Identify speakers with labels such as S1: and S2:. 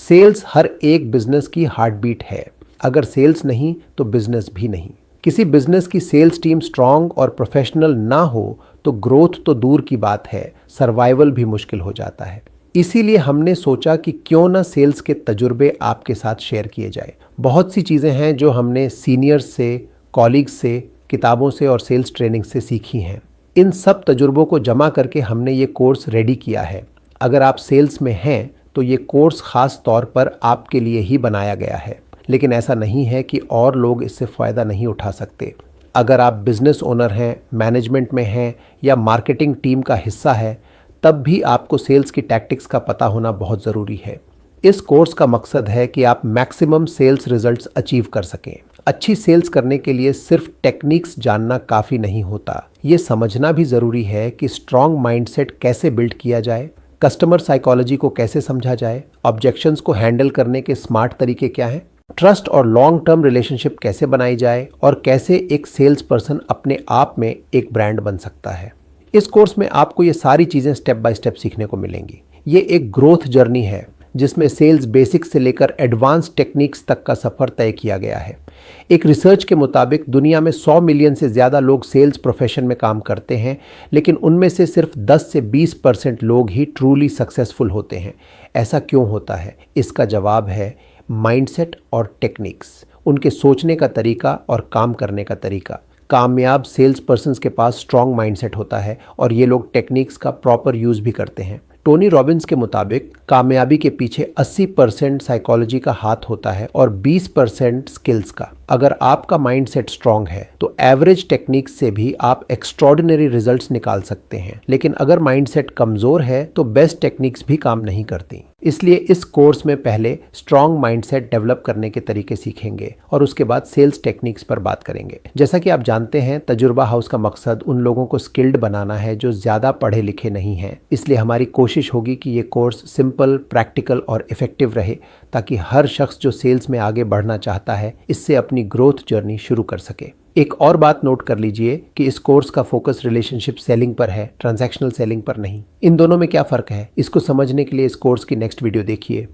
S1: Sales हर एक business की heart beat है। अगर सेल्स नहीं तो बिजनेस भी नहीं। किसी बिजनेस की सेल्स टीम स्ट्रांग और प्रोफेशनल ना हो तो ग्रोथ तो दूर की बात है, सर्वाइवल भी मुश्किल हो जाता है। इसीलिए हमने सोचा कि क्यों ना सेल्स के तजुर्बे आपके साथ शेयर किए जाए। बहुत सी चीज़ें हैं जो हमने सीनियर्स से, कॉलीग्स से, किताबों से और सेल्स ट्रेनिंग से सीखी हैं। इन सब तजुर्बों को जमा करके हमने ये कोर्स रेडी किया है। अगर आप सेल्स में हैं तो ये कोर्स ख़ास तौर पर आपके लिए ही बनाया गया है, लेकिन ऐसा नहीं है कि और लोग इससे फ़ायदा नहीं उठा सकते। अगर आप बिजनेस ओनर हैं, मैनेजमेंट में हैं या मार्केटिंग टीम का हिस्सा है, तब भी आपको सेल्स की टैक्टिक्स का पता होना बहुत ज़रूरी है। इस कोर्स का मकसद है कि आप मैक्सिमम सेल्स रिजल्ट्स अचीव कर सकें। अच्छी सेल्स करने के लिए सिर्फ टेक्निक्स जानना काफ़ी नहीं होता, ये समझना भी ज़रूरी है कि स्ट्रॉन्ग माइंडसेट कैसे बिल्ड किया जाए, कस्टमर साइकोलॉजी को कैसे समझा जाए, ऑब्जेक्शंस को हैंडल करने के स्मार्ट तरीके क्या हैं, ट्रस्ट और लॉन्ग टर्म रिलेशनशिप कैसे बनाई जाए और कैसे एक सेल्स पर्सन अपने आप में एक ब्रांड बन सकता है। इस कोर्स में आपको ये सारी चीज़ें स्टेप बाय स्टेप सीखने को मिलेंगी। ये एक ग्रोथ जर्नी है जिसमें सेल्स बेसिक्स से लेकर एडवांस टेक्निक्स तक का सफ़र तय किया गया है। एक रिसर्च के मुताबिक दुनिया में 100 मिलियन से ज़्यादा लोग सेल्स प्रोफेशन में काम करते हैं, लेकिन उनमें से सिर्फ 10 से 20% लोग ही ट्रूली सक्सेसफुल होते हैं। ऐसा क्यों होता है? इसका जवाब है माइंडसेट और टेक्निक्स, उनके सोचने का तरीका और काम करने का तरीका। कामयाब सेल्स पर्सन्स के पास स्ट्रॉन्ग माइंडसेट होता है और ये लोग टेक्निक्स का प्रॉपर यूज़ भी करते हैं। टोनी रॉबिन्स के मुताबिक कामयाबी के पीछे 80% साइकोलॉजी का हाथ होता है और 20% स्किल्स का। अगर आपका माइंडसेट स्ट्रांग है तो एवरेज टेक्निक्स से भी आप एक्स्ट्रॉर्डिनरी रिजल्ट्स निकाल सकते हैं, लेकिन अगर माइंडसेट कमज़ोर है तो बेस्ट टेक्निक्स भी काम नहीं करती। इसलिए इस कोर्स में पहले स्ट्रॉन्ग माइंडसेट डेवलप करने के तरीके सीखेंगे और उसके बाद सेल्स टेक्निक्स पर बात करेंगे। जैसा कि आप जानते हैं, तजुर्बा हाउस का मकसद उन लोगों को स्किल्ड बनाना है जो ज़्यादा पढ़े लिखे नहीं हैं। इसलिए हमारी कोशिश होगी कि ये कोर्स सिंपल, प्रैक्टिकल और इफ़ेक्टिव रहे, ताकि हर शख्स जो सेल्स में आगे बढ़ना चाहता है इससे अपनी ग्रोथ जर्नी शुरू कर सके। एक और बात नोट कर लीजिए कि इस कोर्स का फोकस रिलेशनशिप सेलिंग पर है, ट्रांजैक्शनल सेलिंग पर नहीं। इन दोनों में क्या फ़र्क है, इसको समझने के लिए इस कोर्स की नेक्स्ट वीडियो देखिए।